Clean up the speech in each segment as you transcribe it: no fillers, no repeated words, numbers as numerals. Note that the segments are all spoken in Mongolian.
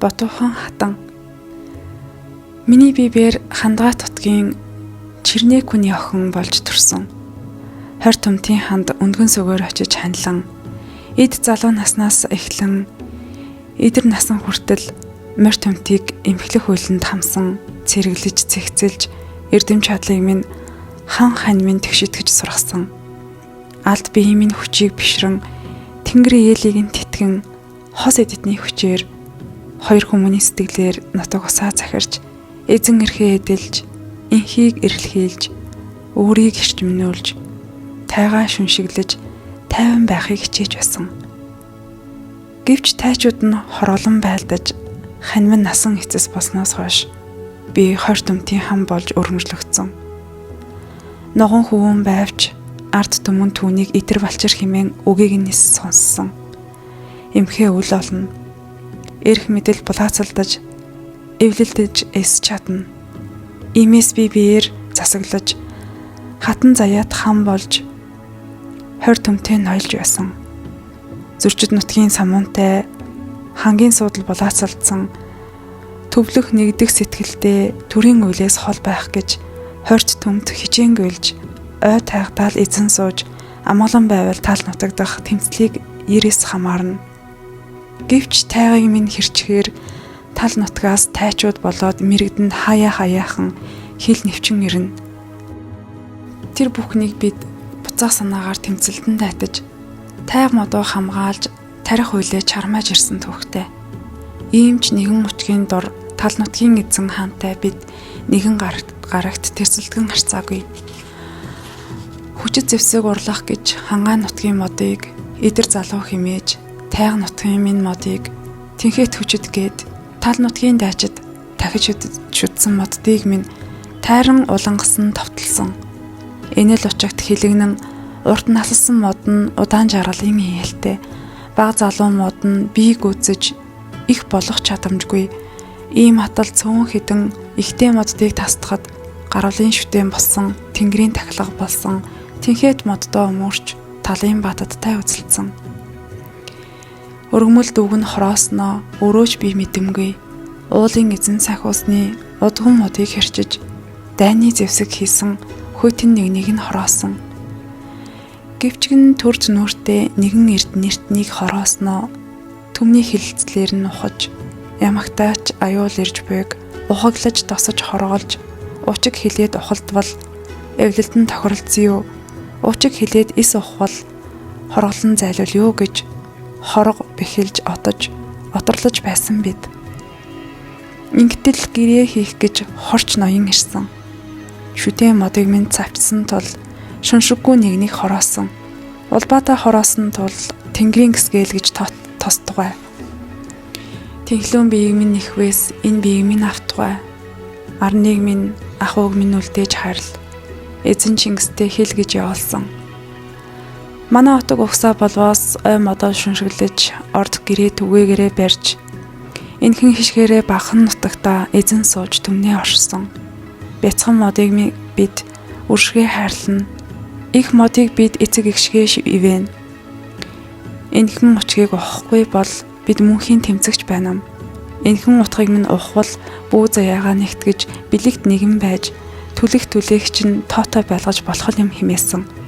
Ботуухан хатан. Миний биеэр хандгай тутгийн чирнээ хүний охин болж төрсөн. 20 тумтын ханд өндгөн сүгээр очиж ханлан, эд залуу наснаас эхлэн эдэр насан хүртэл морь төмтийг эмхлэх үйлэнд хамсан, цэрэглэж, цэгцэлж, эрдэм чадлыг минь хан хань минь тэгшитгэж сургасан. Алд биеийн минь хүчийг бишрэн, тэнгэрийн ээлийг нь тэтгэн, хос эдэтний хүчээр хоёр хүмүүний сэтгэлээр нутаг усаа захирч, эзэн эрхээ эдэлж, инхийг эрэлхийлж, өөрийг эрчимнүүлж, тайгаа шүншиглэж, тайван байхыг хичээж байсан. Гэвч тайчууд нь хороолон байлдаж, ханьман насан эцэс болсноос хойш би 20 төмтийн хам болж өргөмжлөгдсөн. Ногоон хөвөн байвч ард түмэн түүнийг итэр балчир хэмээн үгийг нь сонссон. Эмхээ үл олно. Эрх мэдэл булаацалдаж, эвлэлдэж эс чадна. Иймээс би биеэр засаглаж, хатан заяат хам болж 20 төмтэй нойлж байсан. Зөрчид нутгийн самуунтай хангийн суудал булаацалдсан, төвлөх нэгдэх сэтгэлдээ төрийн үйлээс хол байх гэж 20 төмт хичээнгүйлж, ой тайгдаал эзэн сууж, амгалан байвал тал нутагдах тэмцлийг ирээс хамаарна. Гэвч тайгыг минь хэрчгээр тал нутгаас тайчууд болоод мэрэгдэнд хаяахан хил нэвчин ирнэ. Тэр бүхнийг бид буцаах санаагаар тэмцэлдэн дайтаж, тайг модоо хамгаалж, тарих үйлээ чармааж ирсэн түүхтэй. Ийм ч нэгэн учгийн дур тал нутгийн эзэн хаантай бид нэгэн гарагт тэрсэлтгэн харцаагүй. Хүчит зэвсэг урлах гэж хангаа нутгийн модыг эдэр залуу химээж, тайг нутгийн минь модыг тэнхээт хүчит гээд тал нутгийн дайчид дахиж шүтсэн моддыг минь тайран улангасан товтлсон. Энэ л учигт хилэгнэн урт насалсан мод нь удаан жаргалын ээлтэй, баг залуу мод нь бие гүйцэж их болох чадамжгүй. Ийм хатал цөөн хідэн ихтэй моддыг тасдахад гаргалын шүтэн болсон, тэнгэрийн тахилга болсон, тэнхээт моддоо өмөрч талын батадтай үзэлдсэн. Өргөмөл дүүг нь хороосноо өрөөж би мэдэмгүй. Уулын эзэн сахиусны удган модыг хэрчиж, дайны зэвсэг хийсэн хүйтэн нэгнийг нь хороосон. Гэвчгэн төрж нүүртээ нэгэн эрдэнэртнийг хороосноо түмний хилцлэр нь ухаж, ямагтаач аюул ирж буйг ухаглаж тосож хоргоолж, учиг хилээд ухалдвал эвлэлтэн тохиролцсон юу? Учиг хилээд ис ухвал хорголон зайлуул юу гэж хорго бэхэлж оторлож байсан бид. Ингэтэл гэрээ хийх гэж хорч ноён ирсэн. Шүтэн модыг минь цавчсан тул шуншиггүй нэгнийг хороосон. Улбаатай хороосон тул тэнгэрийн гисгээл гэж тостгой. Тэнхлүүн биеийг минь нэхвээс энэ биеийг минь автгой. Арныг минь ахууг минь үлдээж харил. Эзэн Чингистэй хэл гэж явуулсан. Манай утга угсаа болвоос ой модоо шуншиглаж, орд гэрээ түгээгээрээ барьж, энхэн хишгээрээ бахан нутагта эзэн сууж түмнээ оршсон. Бяцхан модыг бид үршгээ хайрлана. Их модыг бид эцэг эгшгээ ивэн. Энхэн учгийг ухахгүй бол бид мөнхийн тэмцэгч байна. Энхэн утгыг минь ухвал бүү заяагаа нэгтгэж, бэлэгт нэгэн байж, түлээх чинь тоотой байлгаж болох юм хэмээсэн.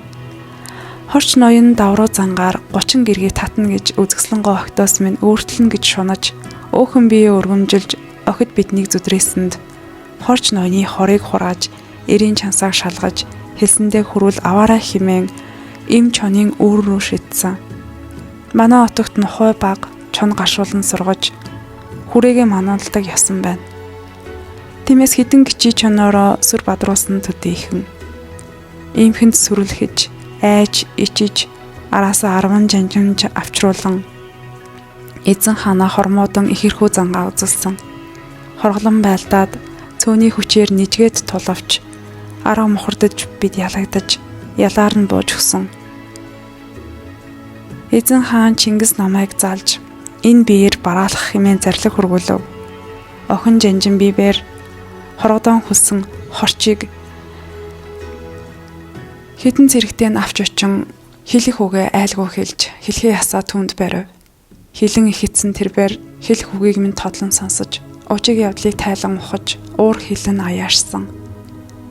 Хорч ноён давруу зангаар 30 гэргийг татна гэж үзэсгэлэнгоо огтоос минь өөртлөн гэж шунаж, өөхөн биеэ өргөмжилж, охид биднийг зүдрээсэнд хорч ноёны хорыг хурааж, эрийн чансааг шалгаж, хэлсэндээ хүрвэл аваарай хэмээн им чонын үүр рүү шидсэн. Манай отогт нохой баг чон гашуулан сургаж, хүрээгээ мануулдаг ясан байна. Тиймээс хідэн гिचий чоноороо сүр бадруулсан төдийхэн. Иймхэнд сүрлэхэж, айж, ичиж, араасаа 10 жанжимж авчруулан эзэн хаана хормоодан ихэрхүү зангаа үзэлсэн. Хорглон байлдаад цөөний хүчээр нижгээд тулавч, арга мухардаж бид ялагдаж, ялаар нь бууж өгсөн. Эзэн хаан Чингис намайг залж, энэ биеэр бараалах хэмээн зарлиг хургуулв. Охин жанжин биеэр хоргодон хүссэн хорчийг хідэн зэрэгтэй нь авч очин хэлэх үгээ айлгүй хэлж, хэлхий ясаа түнд барив. Хилэн ихэдсэн тэрбээр Хэл хүгийг минь тодлон сонсож, уужиг явдлыг тайлан ухаж, уур хилэн аяарсан.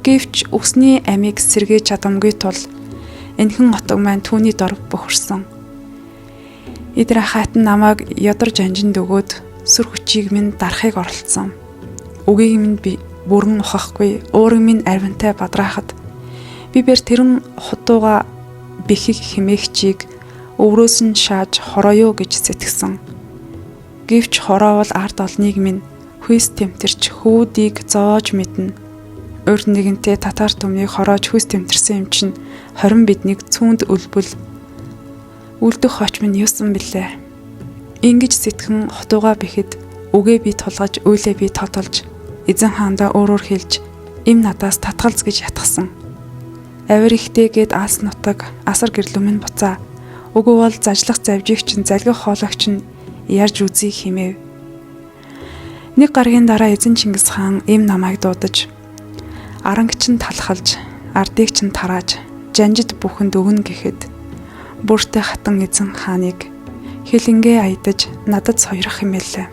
Гэвч үсний амийг сэргээж чадамгүй тул энхэн отог маань түүний дор бөхөрсөн. Идэр хатан намайг ядарж анжинд өгөөд сүр хүчийг минь дарахыг оролцсон. Үгийг минь би бүрэн ухахгүй, уурыг минь арвинтай бадраахад би бэр тэрэн хутууга бихийг химээгчийг өврөөс нь шааж хороё гэж сэтгсэн. Гэвч хороовол ард олныг минь хүйс тэмтэрч хүүдийг зоож мэднэ. Урд нэгэнтээ татар түмнийг хороож хүйс тэмтэрсэн юм чинь 20 биднийг цүүнд үлбэл үлдэх хоч минь юусан бэлээ. Ингиж сэтгэн хутууга бихэд үгээ би тулгаж үйлээ би тотолж эзэн хаандаа өөрөөр хэлж им надаас татгалз гэж ятгсан. Авир ихтэй гээд аас нутаг асар гэрлүү минь буцаа. Үгүй бол зажлах завжиг чинь залгих хоолойч нь ярьж үзье хэмэв. Нэг гаргийн дараа эзэн Чингис хаан им намайг дуудаж арангч нь талхалж, ардыг чинь тарааж, жанжид бүхэнд өгнө гэхэд бүртээ хатан эзэн хааныг хилэнгээ аядаж надад сойрох юм элэ.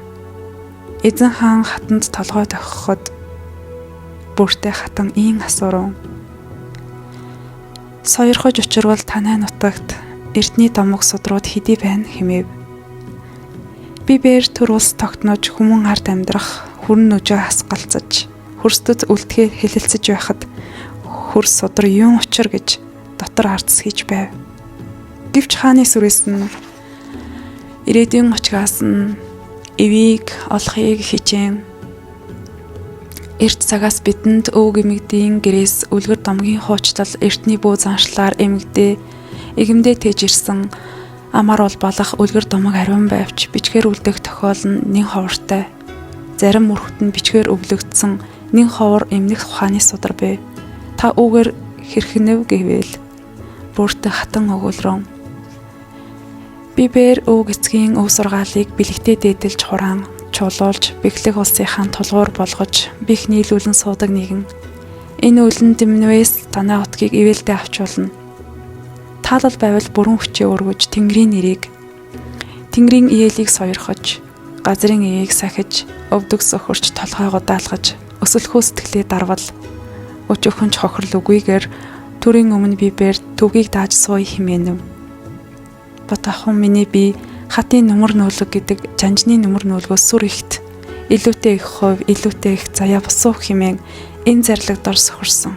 Эзэн хаан хатанд толгой тохиход бүртээ хатан ийн асуурав. Сойрхож учирвал танай нутагт эртний домог судрууд хэдий байна хэмэв. Би бээр төр улс тогтнож хүмүүн ард амьдрах хүрн нүжөө хасгалцаж хөрсдөд үлдэхээр хэлэлцэж байхад хөрс судар юун учир гэж дотор ардс хийж байв. Гэвч хааны сүрээс нь ирээдүйн очгаас нь эвийг олохыг хичээн. Эрт цагаас бидэнд өвөг эмэгдийн гэрээс үлгэр домгийн хуучтал эртний бүү заншлаар эмэгдээ игэмдээ тээж ирсэн амар бол болох үлгэр домог ариун байвч бичгээр үлдэх тохиол нь нэн ховортой. Зарим мөрхөт нь бичгээр өвлөгдсөн нэн ховор эмнэх ухааны судар бэ. Та үүгээр хэрхнэв гэвэл бүртээ хатан өгүүлрэн. Би бээр өвөг эцгийн өв сургаалыг бэлэгтээ дээдэлж хураан чуулуулж бэхлэх улсынхаа тулгуур болгож бих нийлүүлэн суудаг нэгэн. Энэ үлэн дэмнвэс танай утгийг ивэлдээ авчуулна. Таалал байвал бүрэн хүчээ өргөж Тэнгэрийн нэрийг, Тэнгэрийн иелийг сойрхож, газрын ияыг сахиж, өвдөг сөхөрч толгой удаалгаж, өсөлхөө сэтгэлээ дарвал өчөөхөнч хохирол үгүйгээр төрийн өмнө би бээр төвгийг дааж сууя хэмээнэв. Батахан миний би хатын нүмер нүүлэг гэдэг жанжны нүмер нүүлгөөс сүр ихт илүүтэй их хувь, илүүтэй их заяа босуух хэмээн энэ зарлаг дор сөхөрсөн.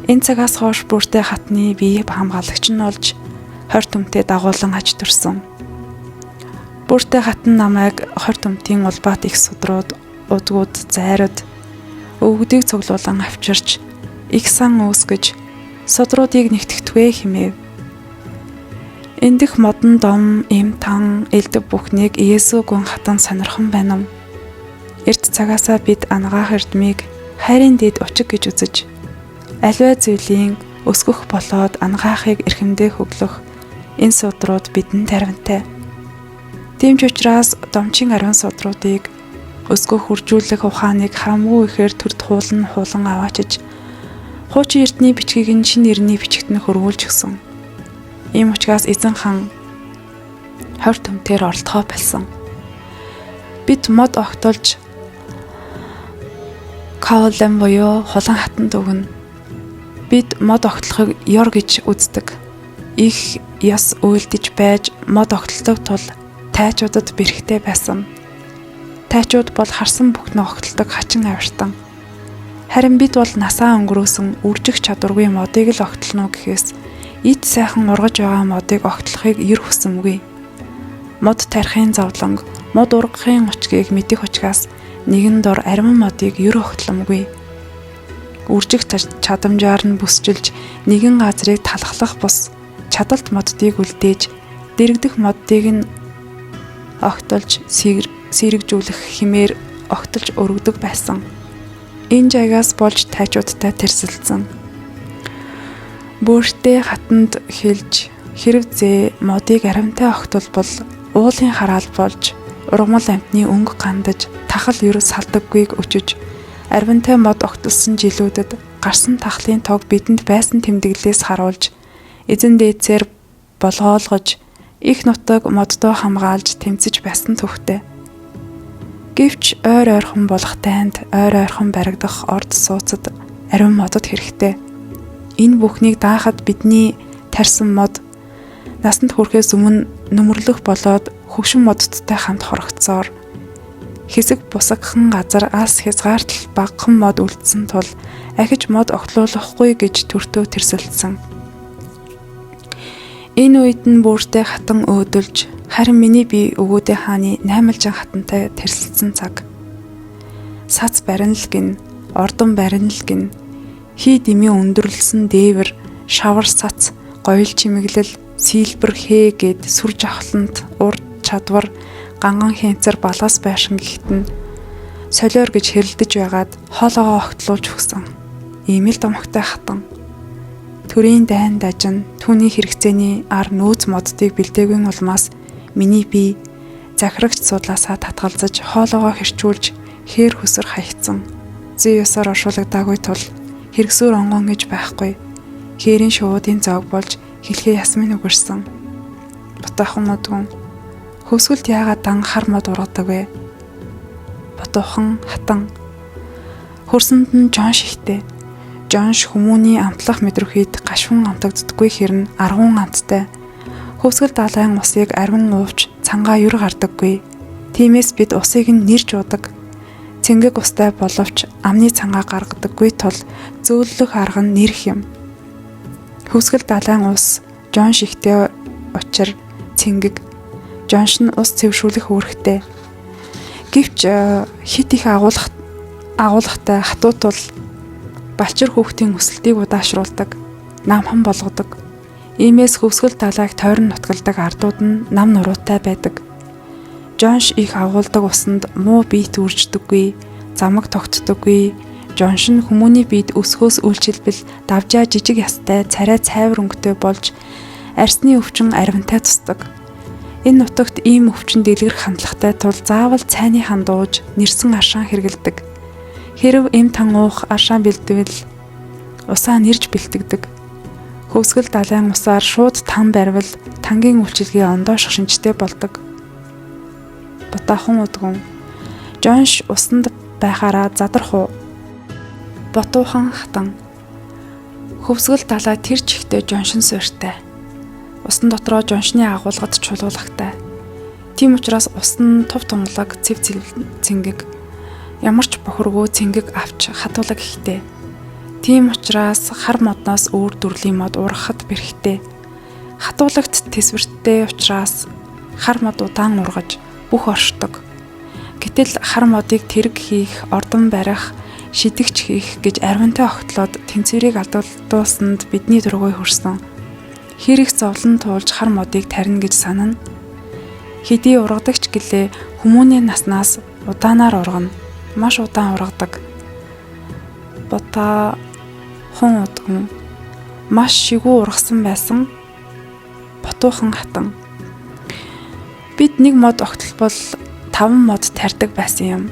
Энэ цагаас хойш бүртээ хатны бие хамгаалагч нь олж 20 төмтэй дагуулan аж төрсөн. Бүртээ хатан намайг 20 төмтийн улбаат их судрууд, удгууд, зайрууд өвгдийг цуглуулан авчирч их сан үүсгэж судруудыг нэгтгэвэ хэмэв. Эндих модон дом, им тан, элдв бүхнийг Иесүү гүн хатан сонирхон байна. Эрт цагаасаа бид ангаах эрдмийг хайрын дэд учиг гэж үзэж аливаа зүйлийн өсгөх болоод ангаахыг эрхэмдээ хөглөх энэ судрууд бидэнд тарвинтай. Тийм ч учраас домчин ариун судруудыг өсгөх үржүүлэх ухааныг хамгүй ихээр төрд хуулан аваачиж хуучин эрдний бичгийг нь шинэ эрдний бичигт нь хөрвүүлж гисэн. Ийм учраас эзэн хаан 20 төмтөр оролдохоо болсон. Бид мод огтолж каолем буюу хулан хатанд өгнө. Бид мод огтлохыг ёр гэж үздэг. Их яс үйлдэж байж мод огтлдог тул тайчуудад бэрхтээ байсан. Тайчууд бол харсан бүхнээ огтлдог хачин авиртан. Харин бид бол насаа өнгөрөөсөн үржих чадваргүй модыг л огтлоно гэхээс ит сайхан ургаж байгаа модыг огтлохыг ер хүсэмгүй. Мод тарихын зовлонг, мод ургахын учгийг мэдих учраас нэгэн дор ариун модыг ер огтломгүй. Үржих чадамжаар нь бүсчилж нэгэн газрыг талхлах бус чадалт моддыг үлдээж дэрэгдэх моддыг нь огтолж сэрэгжүүлэх хэмээр огтолж өргөдөг байсан. Энэ жагаас болж тайчуудтай тэрсэлсэн. Бүртээ хатанд хэлж хэрв зээ модыг аримтай огтолбол уулын хараал болж ургамал амтны өнгө гандаж тахал ерөөс салдаггүйг өчөж арвинтай мод огтолсон жилүүдэд гарсан тахлын тог бидэнд байсан тэмдэглэлээс харуулж эзэн дээдсээр болгоолгож их нутаг моддоо хамгаалж тэмцэж байсан төвхтэй. Гэвч ойр ойрхон болох дайнд ойр ойрхон баригдах орд сууцад ариун модод хэрэгтэй. Энэ бүхнийг даахад бидний тарьсан мод насанд хүрэхээс өмнө нөмрлөх болоод хөвшин модттой хамт хорогдсоор хэсэг бусагхан газар ас хязгаартал багахан мод үлдсэн тул ахиж мод огтлуулахгүй гэж төртөө тэрсэлсэн. Энэ үед нь бүртээ хатан өөдөлж харин миний бие өвөөдөө хааны 8 хатантай тэрсэлсэн цаг. Сац барин л гин, ордон барин л гин, хий дэмий өндөрлсөн дээвэр, шавар сац, гоёл чимэглэл, сийлбэр хээ гэд сүр жавхлант, урд чадвар, ганган хэнцэр балгас байшин гихтэн солиор гэж хэрэлдэж байгаад хоолоогоо огтлуулж өгсөн. Ийм л домогтой хатан. Төрийн дайн дажин түүний хэрэгцээний ар нөөц моддыг бэлдээгүй улмаас миний бие захирагч судлаасаа татгалзаж хоолоогоо хэрчүүлж хээр хөсөр хаягдсан. Зүй ёсоор оршуулгадаагүй тул хэрэгсүүр онгон гэж байхгүй. Хээрийн шуудын зоог болж хэлхээ ясмын үгэрсэн. Ботоохон модгон хөвсгөлд яагаад дан хар мод ургадаг вэ? Ботоохон хатан. Хөрсөнд нь жон шихтэй. Жонш хүмүүний амтлах мэдрүүхийд гашуун амтагддаггүй хэрн аргун амттай. Хөвсгөл далайн усыг арвин уувч цангаа юр гардаггүй. Тиймээс бид усыг нь нэрж уудаг. Цэнгэг устай боловч амны цангаа гаргадаггүй тул зөөллөх арга нь нэрх юм. Хөвсгөл далайн ус жон шихтэй учир цэнгэг. Жонш нь ус цэвшүүлэх үүрэгтэй. Гэвч хит их агуулгатай хатуут бол балчир хүүхдийн өсөлтийг удаашруулдаг, намхан болгодог. Иймээс хөвсгөл далайг тойрон нутгалдаг ардууд нь нам нуруутай байдаг. Жонш их агуулдаг усанд муу биет үрждэггүй, замаг тогтдоггүй. Жонш нь хүмүүний биед өсгөөс үйлчилбэл давжаа жижиг ястай, царай цайвар өнгөтэй болж арсны өвчин аривантай тусдаг. Энэ нутагт ийм өвчин дэлгэрэх хандлагатай тул заавал цайны хандууж нэрсэн аршаан хэрэгэлдэг. Хэрв эм тан уух аршаан бэлдвэл усаа нэрж бэлтгэдэг. Хөвсгөл далайн усаар шууд тан барьвал тангийн үйлчилгээ ондоошх шинжтэй болдог. Ботоохон удгун жонш усанд байхаараа задрах уу? Ботоохон хатан. Хөвсгөл далай тэр чихтэй жоншин суурьтай. Усан дотроо жоншны агуулгад чулуулагтай. Тийм учраас ус нь тув тунгалаг цэв цэнгэг. Ямар ч бохиргүй цэнгэг авч хатуулаг ихтэй. Тийм учраас хар модноос өөр төрлийн мод ургахад бэрхтээ. Хатуулагт тэсвэртэй учраас хар мод удаан ургаж бүх оршдог. Гэтэл хар модыг тэрэг хийх, ордон барих, шидэгч хийх гэж арвинтай огтлоод тэнцвэрийг алдуулсанд бидний дургүй хүрсэн. Хэрэг зовлон туулж хар модыг тарина гэж санана. Хэдий ургадагч гэлээ хүмүүний наснаас удаанаар ургана. Маш удаан ургадаг. Ботоохон удган маш шигүү ургасан байсан. Ботоохон хатан. Бид нэг мод огтлбол 5 мод тарьдаг байсан юм.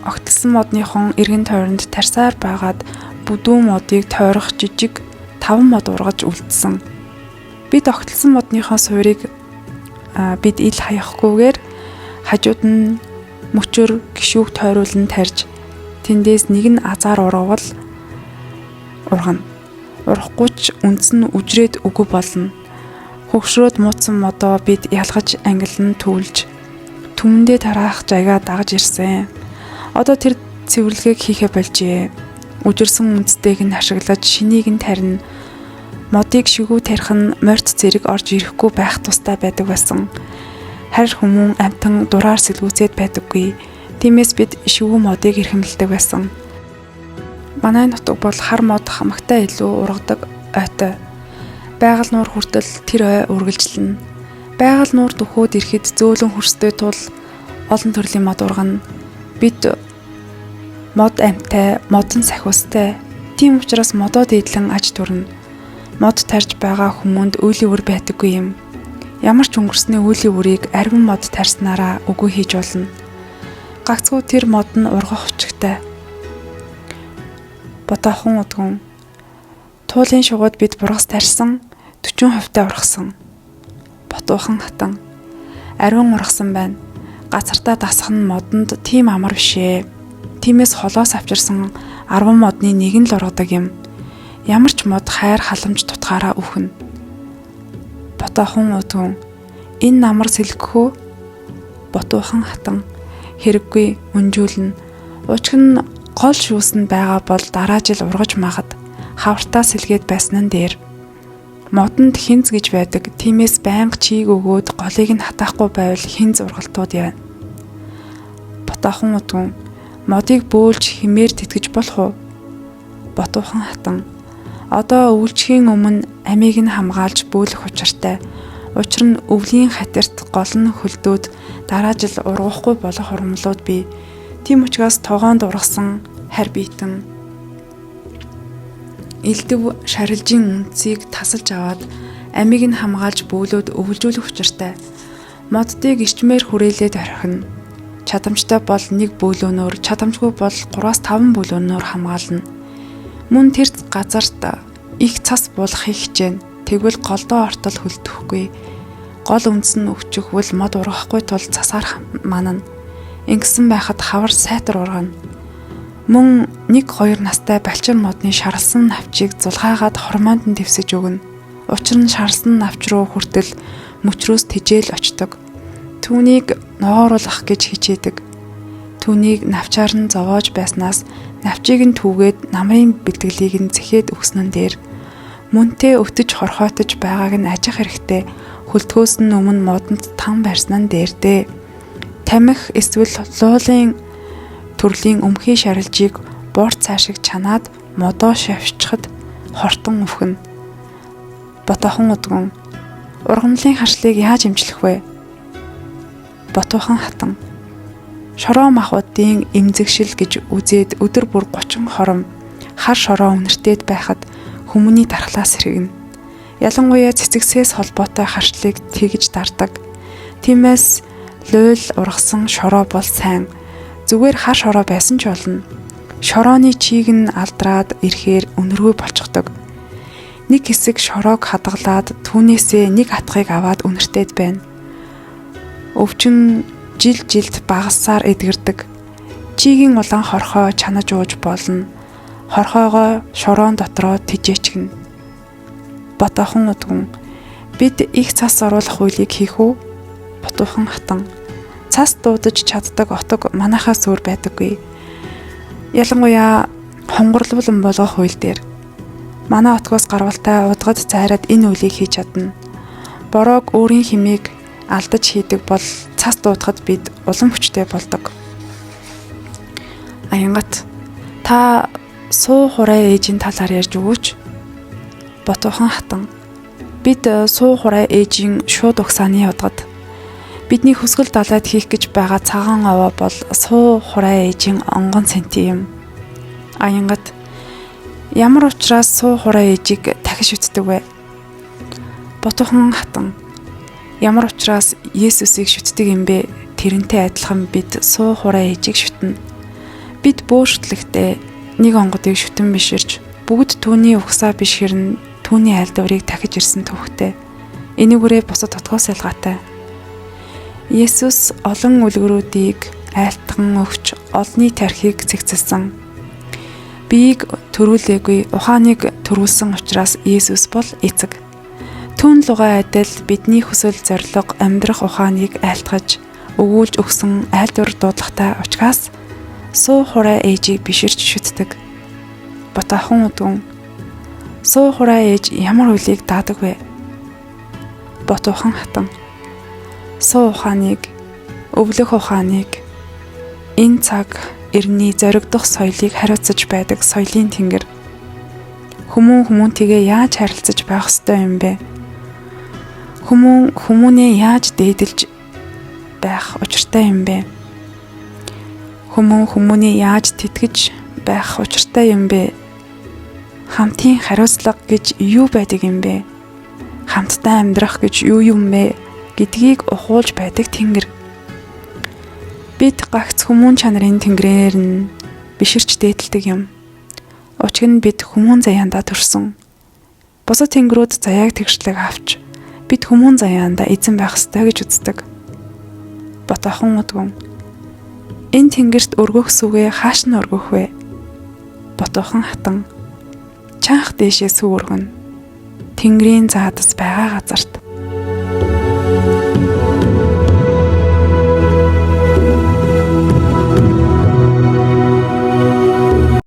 Огтлсон модныхон эргэн тойронд тарсаар байгаад бүдүүн модыг тойрох жижиг 5 мод ургаж үлдсэн. Бид огтлсон модныхоо суурийг бид ил хаягахгүйгээр хажууд нь мөчөр гişүүг тойруулан тарьж тэндээс нэг нь азар ургавал ургана. Урахгүй ч үндс нь үжрээд үгүй болно. Хөгшрөөд муудсан модоо бид ялгаж ангилан түүлж түмэндээ тараах жагаа дагаж ирсэн. Одоо тэр цэвэрлэгийг хийхэ болжээ. Үжирсэн үндстэйг нь ашиглаж шинийг нь тарина. Модыг шигүү тарих нь морьт зэрэг орж ирэхгүй байх тустай байдаг байсан. Харь хүмүүн амтан дураар сэлгүүцээд байдаггүй. Тиймээс бид шивүү модыг эрхэмлдэг байсан. Манай нутаг бол хар мод хамагтай илүү ургадаг ойтой. Байгаль нуур хүртэл тэр ой үргэлжлэнэ. Байгаль нуур дөхөөд ирэхэд зөөлөн хөрстэй тул олон төрлийн мод ургана. Бид мод амтай, модон сахиустай. Тийм учраас модоо дээдлэн аж төрнө. Мод тарьж байгаа хүмүүнд үйлийн үр байдаггүй юм. Ямар ч өнгөрсний үйлийн үрийг арвин мод тарьснараа үгүй хийж болно. Гагцгүй тэр мод нь ургах хүчтэй. Ботоохон удгун туулын шугууд бид бургас тарьсан 40% ургасан. Ботоохон хатан арвин ургасан байна. Газартаа дасах нь модонд тийм амар бишээ. Тиймээс холоос авчирсан 10 модны нэг нь л ургадаг юм. Ямар ч мод хайр халамж тутгаараа өхнө. Ботоохон удгүн энэ намар сэлгэхөө ботуухан хатан хэрэггүй өнжүүлнэ. Учир нь гол шүүс нь байгаа бол дараа жил ургаж магад хавартаа сэлгээд байсан нь дээр. Модонд хинз гэж байдаг. Тиймээс байнга чийг өгөөд голыг нь хатаахгүй байвал хинз ургалтууд яана. Ботоохон удгүн модыг бөөлж хэмээр тэтгэж болох уу? Ботуухан хатан одоо өвлжхийн өмнө амийг нь хамгаалж бөөлөх учиртай. Учир нь өвлийн хатирт гол нь хөлдөөд дараа жил ургахгүй болох хурамлууд бий. Тийм учраас тогоонд ургасан харь биетэн элдэв шарилжийн үндсийг тасалж аваад амийг нь хамгаалж бөөлөөд өвлжүүлэх учиртай. Моддыг ичмээр хүрээлээд орхино. Чадамжтай бол 1 бөөлөөнөөр, чадамжгүй бол 3-5 бөөлөөнөөр хамгаална. Мөн тэр газарт их цас буулгахыг хичээнэ. Тэгвэл голдоо ортол хөлдөхгүй. Гол үндэс нь өвчөхвөл мод ургахгүй тул цасаар манана. Ингэсэн байхад хавар сайтар ургана. Мөн 1-2 настай балчир модны шарлсан навчийг зулгаагаад хормоонд нь дэвсэж өгнө. Учир нь шарлсан навч руу хүртэл мөчрөөс тэжээл очдог. Түүнийг ногооруулах гэж хичээдэг. Түүнийг навчаар нь зовоож байснаас навчийг нь түүгээд намрын бэлтгэлийг нь зэхээд өгснөн дээр мөнтэй өвтөж хорхойтож байгааг нь ажих хэрэгтэй. Хөлтгөөс нь өмнө модонд тан барьсан нь дээрдээ. Тамхи эсвэл луулын төрлийн өмхий шарилжийг борт цаашиг чанаад модоо шавьчихад хортон өвхнө. Ботоохон удгүн ургамлын харшлыг яаж эмчлэх вэ? Ботоохон хатан шороо махбодын эмзэгшил гэж үзээд өдөр бүр 30 хором хар шороо үнэртээд байхад хүмүүний дархлаас сэргэнэ. Ялангуяа цэцэгсээс холбоотой харшлыг тэгж дардаг. Тиймээс луйл ургасан шороо бол сайн. Зүгээр хар шороо байсан ч болно. Шорооны чийг нь алдраад ирэхээр өнөргөө болчихдог. Нэг хэсэг шороог хадгалаад түүнээсээ нэг атгыг аваад үнэртээд байна. Өвчин жилд багассаар эдгэрдэг. Чигийн улаан хорхоо чанаж ууж болно. Хорхоогоо шороон дотроо тижээчгэнэ. Ботоохон удгүн бид их цас оруулах үйлийг хийх үү? Ботоохон хатан цас дуудаж чаддаг отог манайхаас өөр байдаггүй. Ялангуяа хонгорлуулан болгох үйл дээр манай отгоос гарвалтай удгад зайраад энэ үйлийг хийж чадна. Бороог өөрийн хэмээг алдаж хийдэг бол цас дуудахад бид улам хүчтэй болдог. Аянгат та суу хурай ээжийн талаар ярьж өгөөч. Ботоохон хатан бид суу хурай ээжийн шууд угсааны удгад бидний хүсгэл далайд хийх гэж байгаа цагаан овоо бол суу хурай ээжийн онгон сэнти юм. Аянгат ямар учраас суу хурай ээжийг дахиж үтдэг вэ? Ботоохон хатан ямар учраас Есүсийг шүтдэг юм бэ? Тэрнтэй адилхан бид суу хурай ээжийг шүтнэ. Бид бөөштлөгтэй нэг онгодыг шүтэн биширч бүгд түүний угсаа бишгэрн түүний айлдварыг дахиж ирсэн төвхтэй. Энэгүрээ бусад отгоос ялгаатай. Есүс олон үлгэрүүдийг айлтган өгч олны тархийг цэгцэлсэн. Биеийг төрүүлээгүй ухааныг төрүүлсэн учраас Есүс бол эцэг. Түүн лугай адил бидний хүсэл зориг амьдрах ухааныг айлтгаж өгүүлж өгсөн айлдвар дуудлагатай учраас суу хурай ээжийг биширч шүтдэг. Ботоохон удгүн суу хурай ээж ямар үйлийг даадаг вэ? Ботоохон хатан суу ухааныг, өвлөх ухааныг энэ цаг эртний зоригдох соёлыг хариуцаж байдаг соёлын тэнгэр. Хүмүүнтэйгээ яаж харилцаж байх ёстой юм бэ? Хүмүүнээ яаж дээдэлж байх учиртай юм бэ? Хүмүүнээ яаж тэтгэж байх учиртай юм бэ? Хамтын хариуцлага гэж юу байдаг юм бэ? Хамтдаа амьдрах гэж юу юм бэ гэдгийг ухуулж байдаг тэнгэр. Бид гагц хүмүүн чанарын тэнгэрээр нь биширч дээдэлдэг юм. Учир нь бид хүмүүн заяандаа төрсөн. Бусад тэнгэрүүд заяаг тэгшлэг авч бид хүмүүн заяандаа эзэн байх ёстой гэж үздэг. Ботохон удгүн. Энэ тэнгэрт өргөх сүгээ хааш нь өргөх вэ? Ботохон хатан. Чанх дээшээ сүг өргөнө. Тэнгэрийн заадас байгаа газарт.